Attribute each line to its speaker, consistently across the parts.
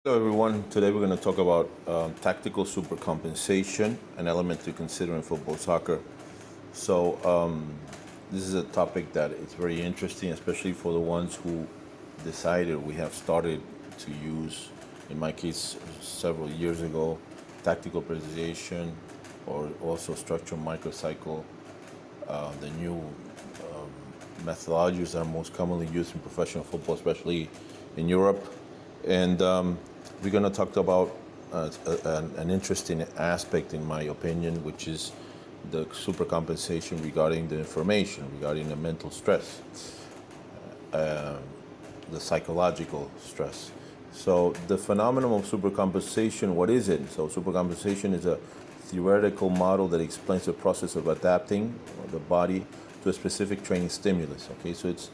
Speaker 1: Hello, everyone. Today we're going to talk about tactical supercompensation, an element to consider in football soccer. So, this is a topic that is very interesting, especially for the ones who decided we have started to use, in my case, several years ago, tactical periodization or also structural microcycle, the new methodologies that are most commonly used in professional football, especially in Europe. And we're going to talk about an interesting aspect, in my opinion, which is the supercompensation regarding the information, regarding the mental stress, the psychological stress. So the phenomenon of supercompensation, what is it? So supercompensation is a theoretical model that explains the process of adapting the body to a specific training stimulus. Okay, so it's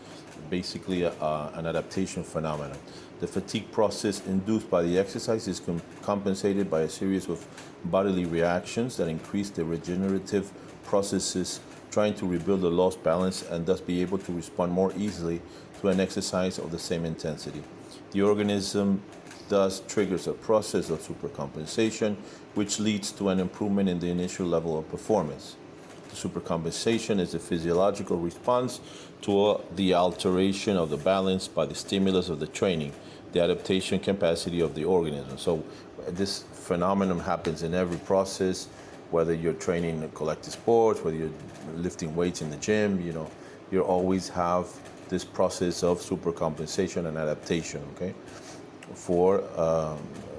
Speaker 1: basically an adaptation phenomenon. The fatigue process induced by the exercise is compensated by a series of bodily reactions that increase the regenerative processes, trying to rebuild the lost balance and thus be able to respond more easily to an exercise of the same intensity. The organism thus triggers a process of supercompensation, which leads to an improvement in the initial level of performance. Supercompensation is a physiological response to the alteration of the balance by the stimulus of the training, the adaptation capacity of the organism. So this phenomenon happens in every process, whether you're training in collective sports, whether you're lifting weights in the gym, you always have this process of supercompensation and adaptation, okay, for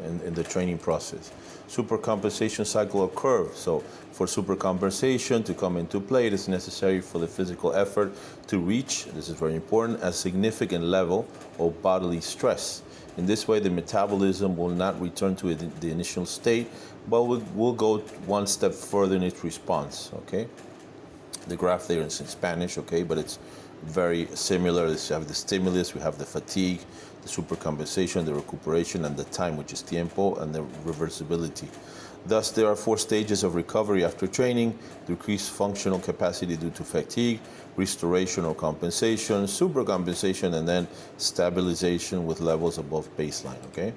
Speaker 1: in the training process. Supercompensation cycle or curve. So for supercompensation to come into play, it is necessary for the physical effort to reach, this is very important, a significant level of bodily stress. In this way, the metabolism will not return to the initial state, but will go one step further in its response, okay? The graph there is in Spanish, okay, but it's very similar. We have the stimulus, we have the fatigue, the supercompensation, the recuperation, and the time, which is tiempo, and the reversibility. Thus, there are 4 stages of recovery after training: decreased functional capacity due to fatigue, restoration or compensation, supercompensation, and then stabilization with levels above baseline, okay?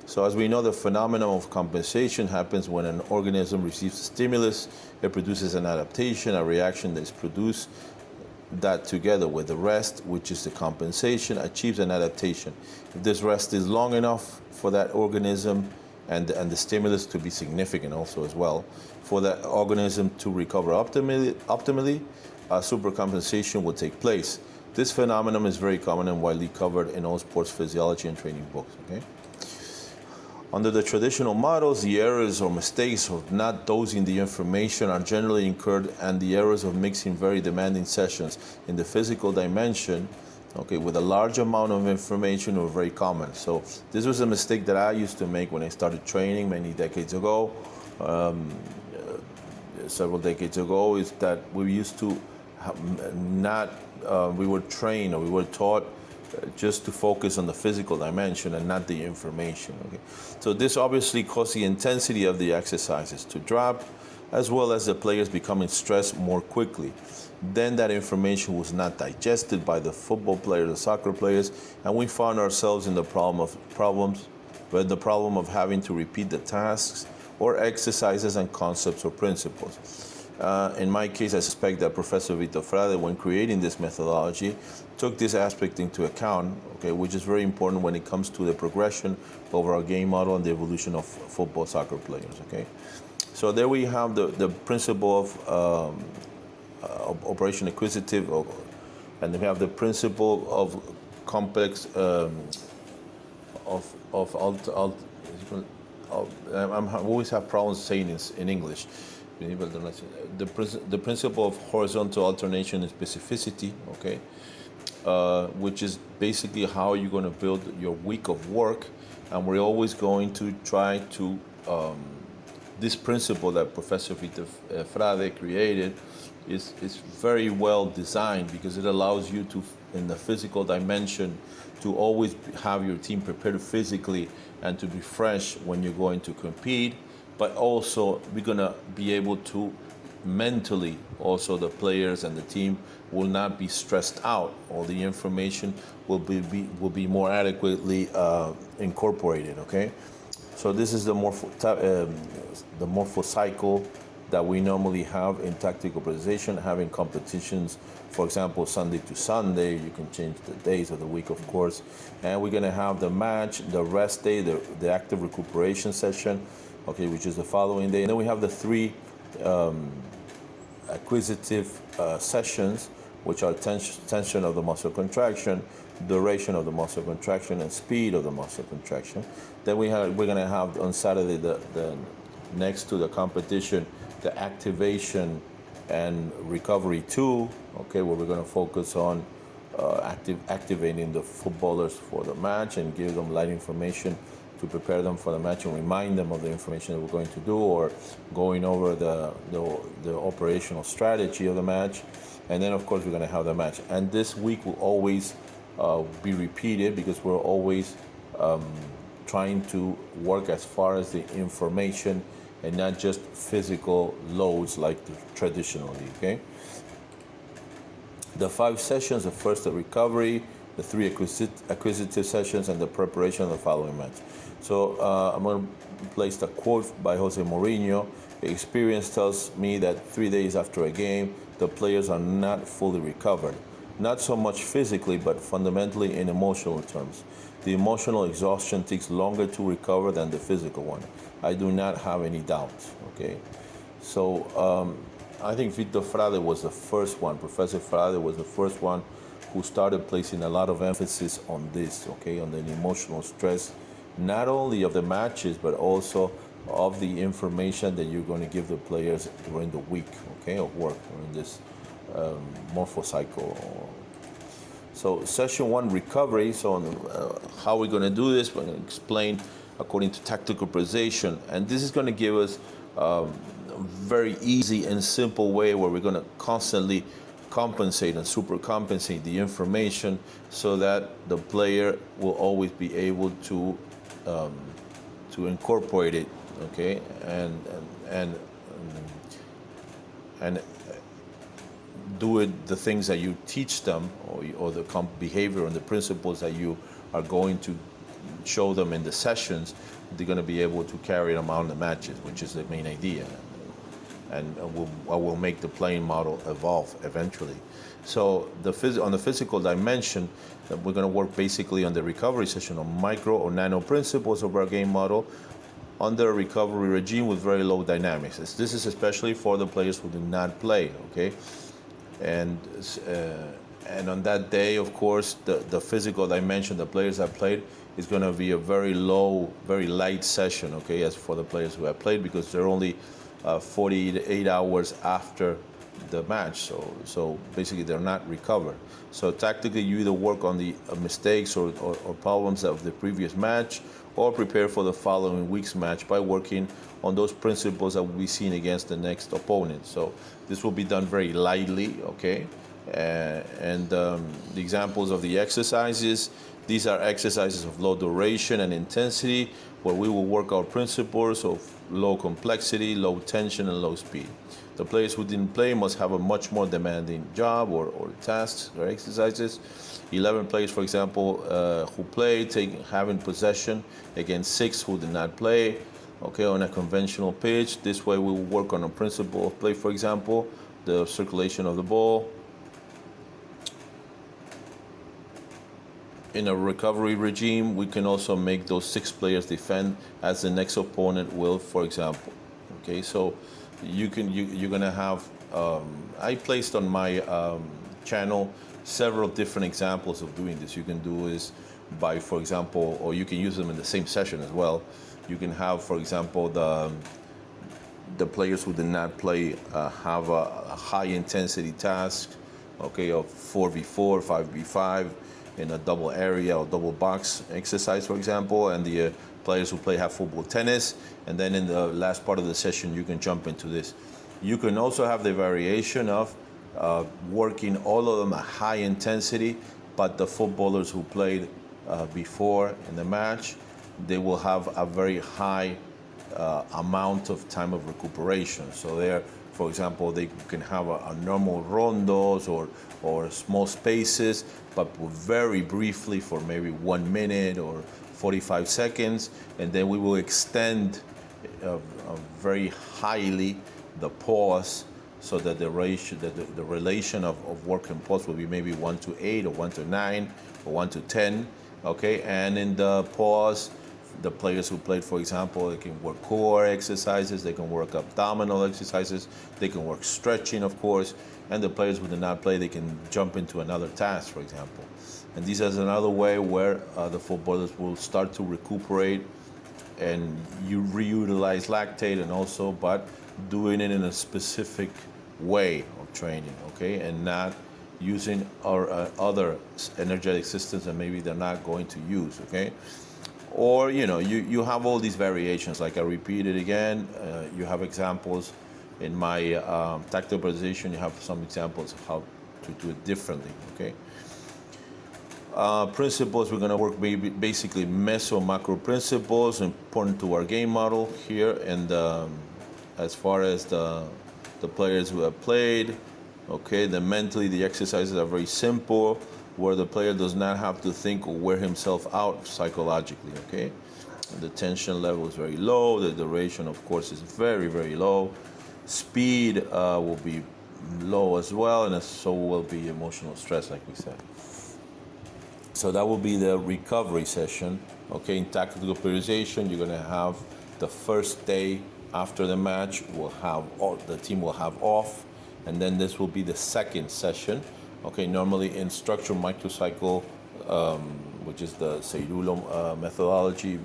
Speaker 1: So as we know, the phenomenon of compensation happens when an organism receives a stimulus. It produces an adaptation, a reaction that is produced, that together with the rest, which is the compensation, achieves an adaptation. If this rest is long enough for that organism and the stimulus to be significant also as well, for that organism to recover optimally, supercompensation will take place. This phenomenon is very common and widely covered in all sports physiology and training books, okay? Under the traditional models, the errors or mistakes of not dosing the information are generally incurred, and the errors of mixing very demanding sessions in the physical dimension, okay, with a large amount of information were very common. So this was a mistake that I used to make when I started training many decades ago, several decades ago, is that we used to we were trained or we were taught just to focus on the physical dimension and not the information. Okay? So this obviously caused the intensity of the exercises to drop, as well as the players becoming stressed more quickly. Then that information was not digested by the football players, the soccer players, and we found ourselves in the problem of having to repeat the tasks or exercises and concepts or principles. In my case, I suspect that Professor Vito Frade, when creating this methodology, took this aspect into account, okay, which is very important when it comes to the progression of our game model and the evolution of football soccer players, okay? So there we have the principle of operation acquisitive, and we have the principle of complex, I always have problems saying this in English. The principle of horizontal alternation and specificity, okay, which is basically how you're going to build your week of work, and we're always going to try to this principle that Professor Vito Frade created is very well designed, because it allows you to, in the physical dimension, to always have your team prepared physically and to be fresh when you're going to compete. But also, we're going to be able to mentally also the players and the team will not be stressed out. All the information will be more adequately incorporated. Okay, so this is the morpho cycle that we normally have in tactical presentation, having competitions, for example, Sunday to Sunday. You can change the days of the week, of course. And we're going to have the match, the rest day, the active recuperation session, okay, which is the following day. And then we have the three acquisitive sessions, which are tension of the muscle contraction, duration of the muscle contraction, and speed of the muscle contraction. Then we're going to have on Saturday, the next to the competition, the activation and recovery 2, okay, where we're going to focus on activating the footballers for the match and give them light information to prepare them for the match and remind them of the information that we're going to do, or going over the operational strategy of the match. And then, of course, we're going to have the match. And this week will always be repeated, because we're always trying to work as far as the information and not just physical loads like traditionally, okay? The 5 sessions, the first, the recovery, the 3 acquisitive sessions, and the preparation of the following match. So I'm going to place the quote by Jose Mourinho. Experience tells me that 3 days after a game, the players are not fully recovered. Not so much physically, but fundamentally in emotional terms. The emotional exhaustion takes longer to recover than the physical one. I do not have any doubt, okay? So I think Vito Frade was the first one, Professor Frade was the first one who started placing a lot of emphasis on this, okay, on the emotional stress, not only of the matches, but also of the information that you're going to give the players during the week, okay, of work, during this MORPHO-CYCLE. So session 1, recovery. So how we're going to do this, we're going to explain according to tactical presentation, and this is going to give us a very easy and simple way where we're going to constantly compensate and super compensate the information so that the player will always be able to incorporate it, okay, and do it, the things that you teach them, or the behavior and the principles that you are going to show them in the sessions. They're going to be able to carry them out in the matches, which is the main idea, and will make the playing model evolve eventually. So on the physical dimension, we're going to work basically on the recovery session on micro or nano principles of our game model under a recovery regime with very low dynamics. This is especially for the players who do not play, okay? And on that day, of course, the physical dimension, the players that played, is going to be a very low, very light session, okay, as for the players who have played, because they're only 48 hours after the match. So basically, they're not recovered. So tactically, you either work on the mistakes or problems of the previous match, or prepare for the following week's match by working on those principles that will be seen against the next opponent. So this will be done very lightly, okay? And the examples of the exercises, these are exercises of low duration and intensity, where we will work out principles of low complexity, low tension, and low speed. The players who didn't play must have a much more demanding job or tasks or exercises. 11 players, for example, who played, having possession against 6 who did not play, okay, on a conventional pitch. This way we will work on a principle of play, for example, the circulation of the ball. In a recovery regime, we can also make those 6 players defend as the next opponent will, for example. Okay, so you're gonna have. I placed on my channel several different examples of doing this. You can do this by, for example, or you can use them in the same session as well. You can have, for example, the players who did not play have a high intensity task, okay, of 4v4, 5v5 in a double area or double box exercise, for example, and the players who play have football tennis, and then in the last part of the session you can jump into this. You can also have the variation of working all of them at high intensity, but the footballers who played before in the match, they will have a very high amount of time of recuperation. So they're For example, they can have a normal rondos or small spaces, but very briefly for maybe 1 minute or 45 seconds, and then we will extend very highly the pause, so that the ratio, the relation of work and pause will be maybe 1:8 or 1:9 or 1:10. Okay, and in the pause, the players who played, for example, they can work core exercises, they can work abdominal exercises, they can work stretching, of course, and the players who did not play, they can jump into another task, for example. And this is another way where the footballers will start to recuperate and you reutilize lactate, and also, but doing it in a specific way of training, okay, and not using our other energetic systems that maybe they're not going to use, okay. Or you have all these variations, like I repeated again. You have examples in my tactile position. You have some examples of how to do it differently, okay. Principles, we're going to work basically meso macro principles important to our game model here. And as far as the players who have played, okay, then mentally the exercises are very simple, where the player does not have to think or wear himself out psychologically, okay. The tension level is very low. The duration, of course, is very, very low. Speed will be low as well, and so will be emotional stress, like we said. So that will be the recovery session. Okay, in tactical periodization, you're going to have the first day after the match, the team will have off, and then this will be the second session. Okay, normally in structured microcycle, which is the Cerulo methodology,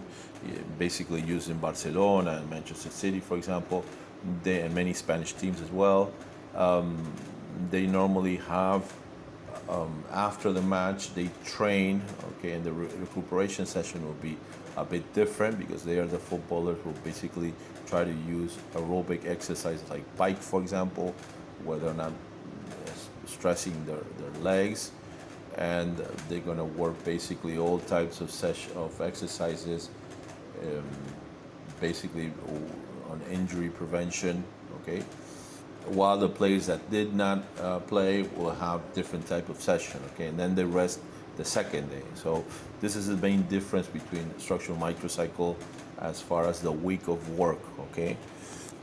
Speaker 1: basically used in Barcelona and Manchester City, for example, and many Spanish teams as well. They normally have, after the match, they train, okay, and the recuperation session will be a bit different, because they are the footballers who basically try to use aerobic exercises like bike, for example, where they're not stressing their legs, and they're going to work basically all types of exercises, basically on injury prevention, okay, while the players that did not play will have different type of session, okay, and then they rest the second day. So this is the main difference between structural microcycle as far as the week of work, okay.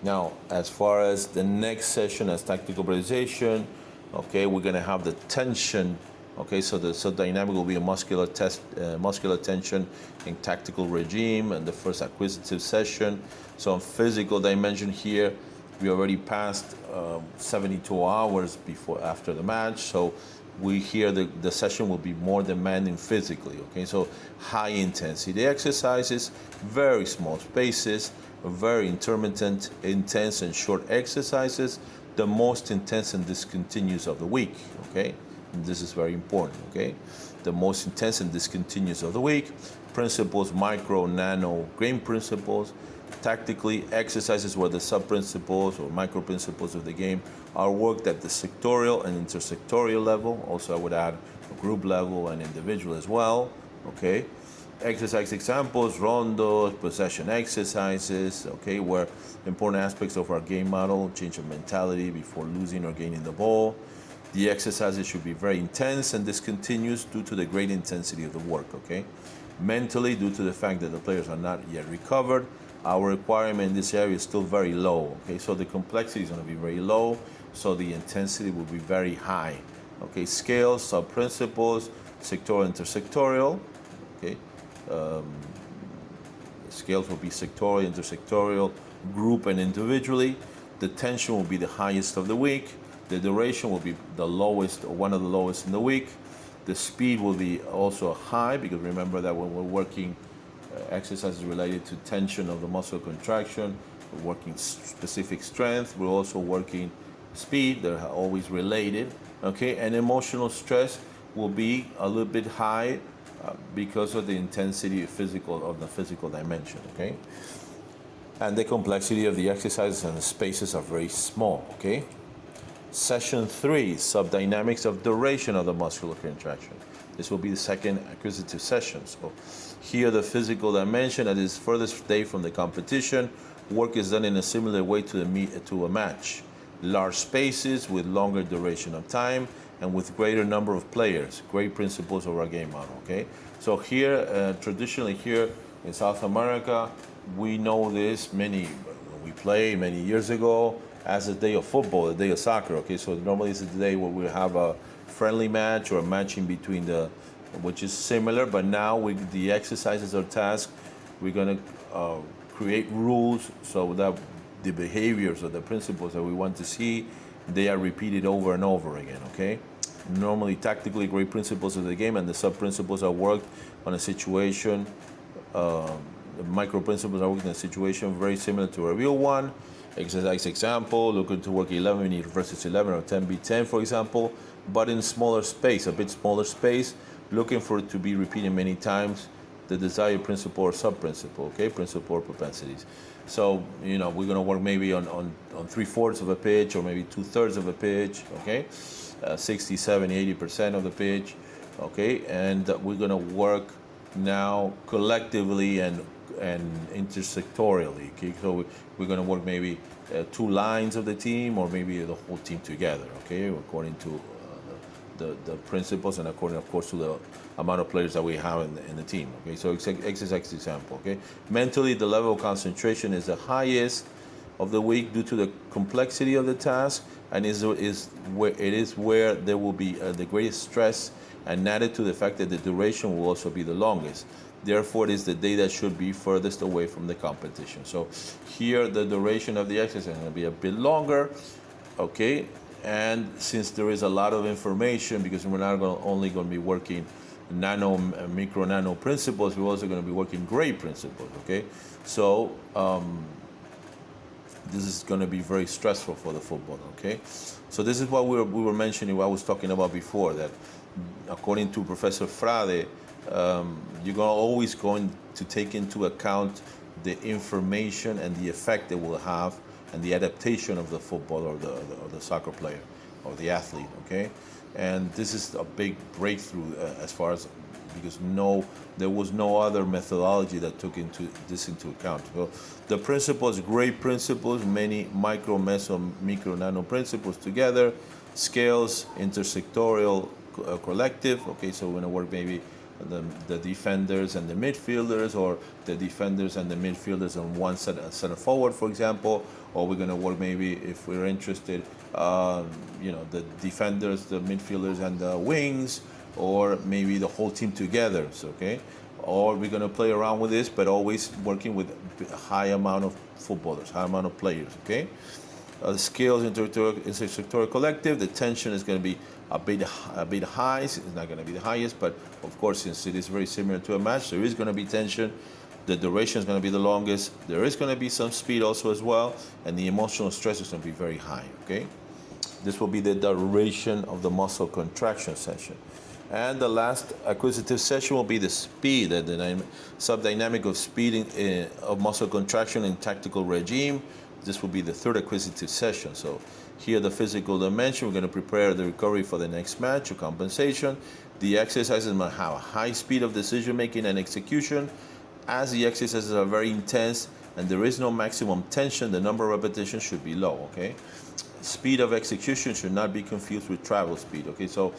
Speaker 1: Now, as far as the next session as tactical periodization, okay, we're going to have the tension, okay, so the dynamic will be a muscular tension in tactical regime, and the first acquisitive session. So on physical dimension here, we already passed 72 hours after the match, so we hear the session will be more demanding physically, okay, so high intensity exercises, very small spaces, very intermittent, intense and short exercises, the most intense and discontinuous of the week, okay, and this is very important, okay, the most intense and discontinuous of the week. Principles, micro, nano, grain principles. Tactically, exercises where the sub-principles or micro-principles of the game are worked at the sectorial and intersectorial level. Also, I would add a group level and individual as well, okay. Exercise examples, rondos, possession exercises, okay, where important aspects of our game model, change of mentality before losing or gaining the ball. The exercises should be very intense and discontinuous due to the great intensity of the work, okay. Mentally, due to the fact that the players are not yet recovered, our requirement in this area is still very low, okay, so the complexity is going to be very low, so the intensity will be very high, okay. Scales, sub-principles, sectorial, intersectorial, okay. Scales will be sectorial, intersectorial, group and individually. The tension will be the highest of the week. The duration will be the lowest, or one of the lowest in the week. The speed will be also high, because remember that when we're working exercises related to tension of the muscle contraction, we're working specific strength, we're also working speed, they're always related, okay. And emotional stress will be a little bit high because of the intensity of the physical dimension, okay. And the complexity of the exercises and the spaces are very small, okay. Session 3, subdynamics of duration of the muscular contraction. This will be the second acquisitive session. So here the physical dimension at its furthest day from the competition, work is done in a similar way to a match. large spaces with longer duration of time and with greater number of players. Great principles of our game model, okay? So here, traditionally here in South America, we know this we played many years ago as a day of football, a day of soccer, okay? So normally it's a day where we have a friendly match or a match in between which is similar, but now with the exercises or tasks, we're gonna create rules so that the behaviors or the principles that we want to see, they are repeated over and over again, okay? Normally, tactically, great principles of the game and the sub-principles are worked on a situation, the micro principles are worked in a situation very similar to a real one. Exercise example, looking to work 11 versus 11 or 10v10, for example, but in smaller space, a bit smaller space, looking for it to be repeated many times, the desired principle or sub-principle, okay, principle or propensities. So, we're going to work maybe on 3/4 of a pitch or maybe 2/3 of a pitch, okay, 60, 70, 80% of the pitch, okay, and we're going to work now collectively and intersectorially, okay, so we're going to work maybe 2 lines of the team or maybe the whole team together, okay, according to the principles and according, of course, to the amount of players that we have in the team. Okay, so exercise example. Okay, mentally the level of concentration is the highest of the week due to the complexity of the task, and is where there will be the greatest stress, and added to the fact that the duration will also be the longest. Therefore, it is the day that should be furthest away from the competition. So here the duration of the exercise is going to be a bit longer. Okay. And since there is a lot of information, because we're not only going to be working micro, nano principles, we're also going to be working great principles, okay? So this is going to be very stressful for the football, okay? So this is what we were mentioning, what I was talking about before, that according to Professor Frade, you're always going to take into account the information and the effect it will have and the adaptation of the footballer or the soccer player or the athlete, okay? And this is a big breakthrough as far as, because there was no other methodology that took this into account. So the principles, great principles, many micro, meso, micro, nano principles together, scales, intersectorial, collective, okay? So we're gonna work maybe the defenders and the midfielders, or the defenders and the midfielders on one center forward, for example, or we're going to work maybe, if we're interested, the defenders, the midfielders, and the wings, or maybe the whole team together, okay? Or we're going to play around with this, but always working with a high amount of footballers, high amount of players, okay? The skills, intersectorial collective, the tension is going to be a bit high. It's not going to be the highest, but of course, since it is very similar to a match, there is going to be tension. The duration is going to be the longest. There is going to be some speed also as well, and the emotional stress is going to be very high, okay? This will be the duration of the muscle contraction session. And the last acquisitive session will be the speed, the subdynamic of speed of muscle contraction in tactical regime. This will be the third acquisitive session. So here, the physical dimension, we're going to prepare the recovery for the next match or compensation. The exercises must have a high speed of decision making and execution. As the exercises are very intense and there is no maximum tension, the number of repetitions should be low, okay? Speed of execution should not be confused with travel speed, okay? So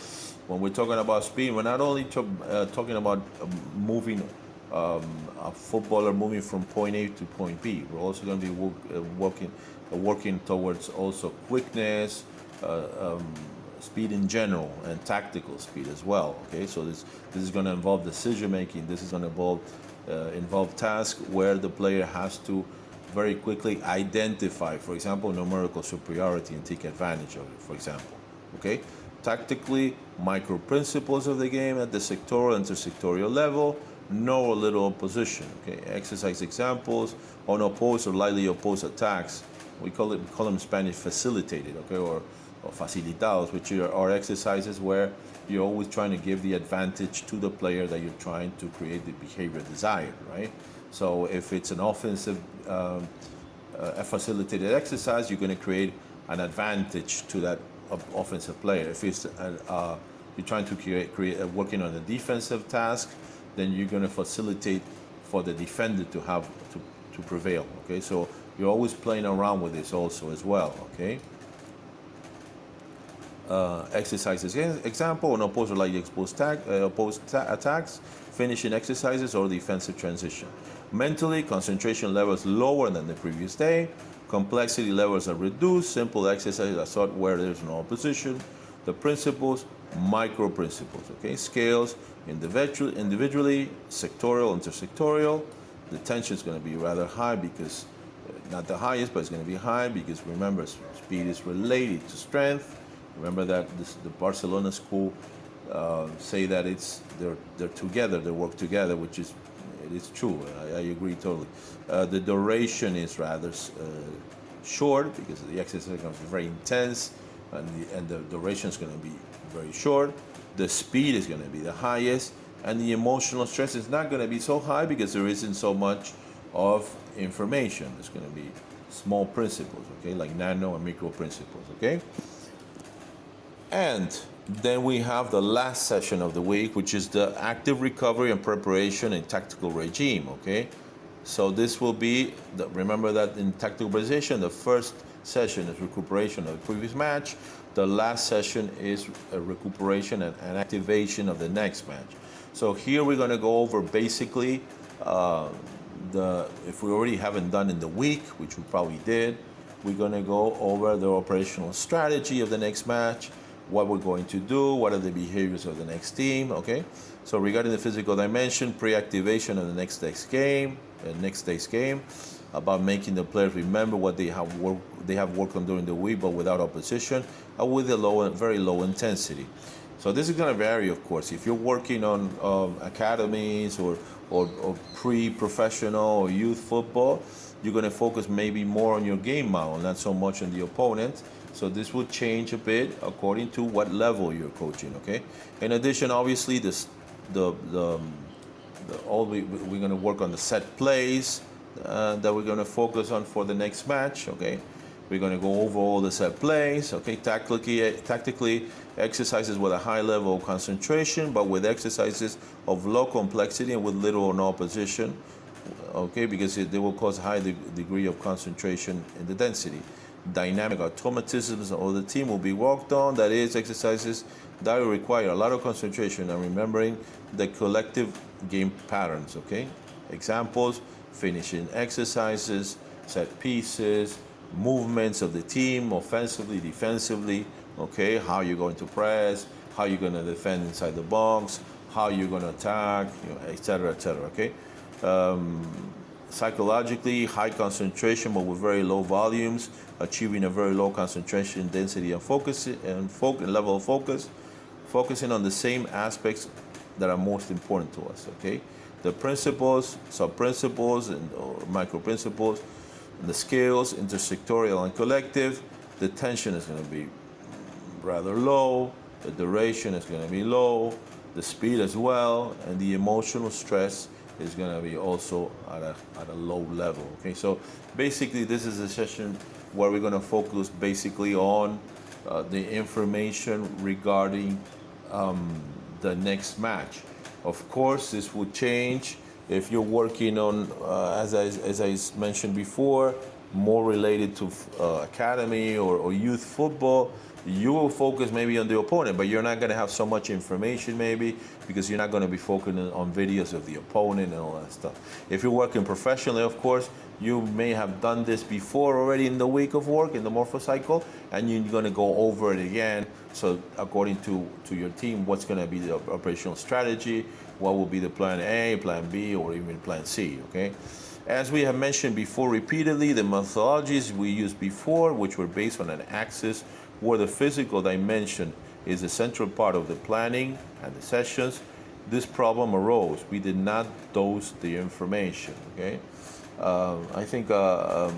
Speaker 1: when we're talking about speed, we're not only talking about moving a footballer moving from point A to point B. We're also going to be working towards also quickness, speed in general, and tactical speed as well. Okay, so this is going to involve decision making. This is going to involve tasks where the player has to very quickly identify, for example, numerical superiority and take advantage of it, for example. Okay, tactically, micro principles of the game at the sectoral, intersectorial level. No or little opposition. Okay, exercise examples: unopposed or lightly opposed attacks. We call them in Spanish facilitated, okay, or facilitados, which are exercises where you're always trying to give the advantage to the player that you're trying to create the behavior desired, right? So if it's an offensive, a facilitated exercise, you're going to create an advantage to that offensive player. If it's you're trying to create working on a defensive task, then you're going to facilitate for the defender to prevail. Okay, so you're always playing around with this also as well. Okay, exercises. Example, an opposer like opposed attacks, finishing exercises, or defensive transition. Mentally, concentration levels lower than the previous day. Complexity levels are reduced. Simple exercises are taught where there's no opposition. The principles, micro principles. Okay, scales, individually, sectorial, intersectorial. The tension is going to be rather high because not the highest, but it's going to be high because remember, speed is related to strength. Remember that the Barcelona school say that they're together, they work together, which is it is true. I agree totally. The duration is rather short because the exercise is going to be very intense, and the duration is going to be very short. The speed is going to be the highest, and the emotional stress is not going to be so high because there isn't so much of information. There's going to be small principles, okay, like nano and micro principles, okay? And then we have the last session of the week, which is the active recovery and preparation and tactical regime, okay? So this will be, remember that in tactical preparation, the first session is recuperation of the previous match. The last session is a recuperation and activation of the next match. So here we're going to go over basically if we already haven't done in the week, which we probably did, we're going to go over the operational strategy of the next match, what we're going to do, what are the behaviors of the next team, okay? So regarding the physical dimension, pre-activation of the next day's game, about making the players remember what they have worked on during the week, but without opposition, and with a very low intensity. So this is going to vary, of course. If you're working on academies or pre-professional or youth football, you're going to focus maybe more on your game model, not so much on the opponent. So this will change a bit according to what level you're coaching. Okay. In addition, obviously, we're going to work on the set plays that we're going to focus on for the next match. Okay. We're going to go over all the set plays. Okay. Tactically exercises with a high level of concentration, but with exercises of low complexity and with little or no opposition. Okay, because they will cause a high degree of concentration in the density. Dynamic automatisms of the team will be worked on. That is, exercises that will require a lot of concentration and remembering the collective game patterns. Okay, examples: finishing exercises, set pieces, movements of the team, offensively, defensively. Okay, how you're going to press, how you're going to defend inside the box, how you're going to attack, etc., etc. Okay. Psychologically, high concentration but with very low volumes, achieving a very low concentration, density, and focus and level of focus, focusing on the same aspects that are most important to us. Okay, the principles, sub-principles, and micro principles, the skills, intersectorial and collective. The tension is going to be rather low. The duration is going to be low. The speed as well, and the emotional stress is going to be also at a low level. Okay, so basically this is a session where we're going to focus basically on the information regarding the next match. Of course, this will change if you're working on, as I mentioned before, more related to academy or youth football. You will focus maybe on the opponent, but you're not going to have so much information maybe because you're not going to be focusing on videos of the opponent and all that stuff. If you're working professionally, of course, you may have done this before already in the week of work, in the MORPHO-CYCLE, and you're going to go over it again. So according to your team, what's going to be the operational strategy, what will be the plan A, plan B, or even plan C, okay? As we have mentioned before repeatedly, the methodologies we used before, which were based on an axis where the physical dimension is the central part of the planning and the sessions, this problem arose. We did not dose the information, okay? I think Professor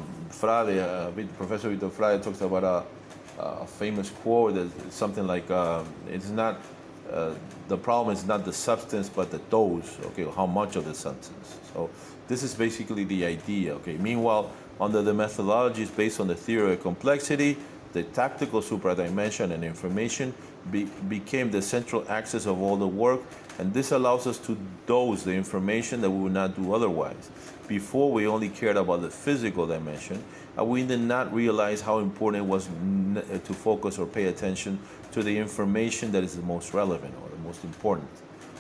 Speaker 1: Vito Frade talks about a famous quote that something like, it's not, the problem is not the substance, but the dose, okay, how much of the substance. So this is basically the idea, okay? Meanwhile, under the methodologies based on the theory of complexity, the tactical supradimension and information became the central axis of all the work, and this allows us to dose the information that we would not do otherwise. Before, we only cared about the physical dimension, and we did not realize how important it was to focus or pay attention to the information that is the most relevant or the most important.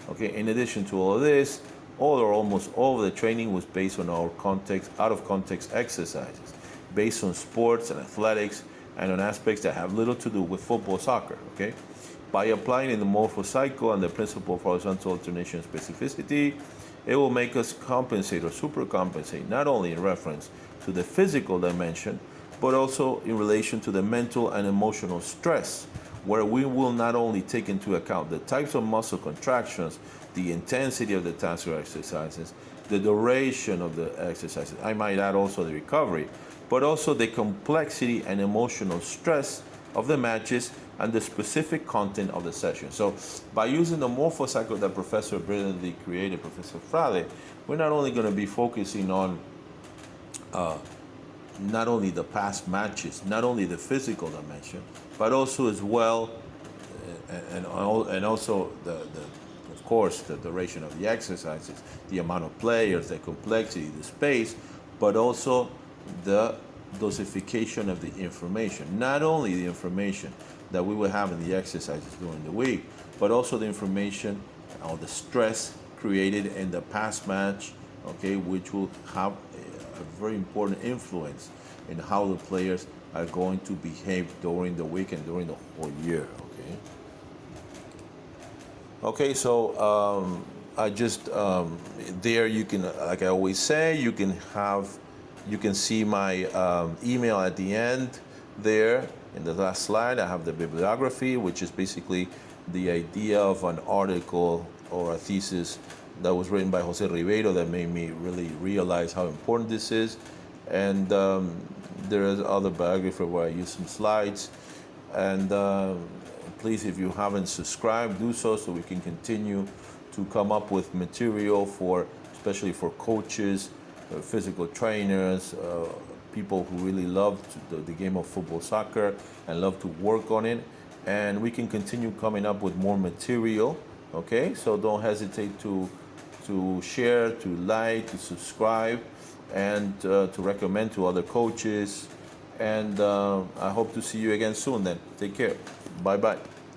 Speaker 1: Okay, in addition to all of this, all or almost all of the training was based on our context, out of context exercises, based on sports and athletics, and on aspects that have little to do with football, soccer. Okay, by applying in the MORPHO-CYCLE and the principle of horizontal alternation specificity, it will make us compensate or supercompensate, not only in reference to the physical dimension, but also in relation to the mental and emotional stress, where we will not only take into account the types of muscle contractions, the intensity of the task or exercises, the duration of the exercises, I might add also the recovery, but also the complexity and emotional stress of the matches and the specific content of the session. So by using the MORPHO-CYCLE that Professor brilliantly created, Professor Frade, we're not only going to be focusing on not only the past matches, not only the physical dimension, but also as well, and also of course, the duration of the exercises, the amount of players, the complexity, the space, but also the dosification of the information. Not only the information that we will have in the exercises during the week, but also the information or the stress created in the past match, okay, which will have a very important influence in how the players are going to behave during the week and during the whole year, okay? Okay, so I just, there you can, like I always say, you can see my email at the end there. In the last slide, I have the bibliography, which is basically the idea of an article or a thesis that was written by Jose Ribeiro that made me really realize how important this is. And there is other biography where I use some slides. And please, if you haven't subscribed, do so we can continue to come up with material for, especially for coaches, physical trainers, people who really love the game of football, soccer, and love to work on it. And we can continue coming up with more material, okay? So don't hesitate to share, to like, to subscribe, and to recommend to other coaches. And I hope to see you again soon then. Take care. Bye-bye.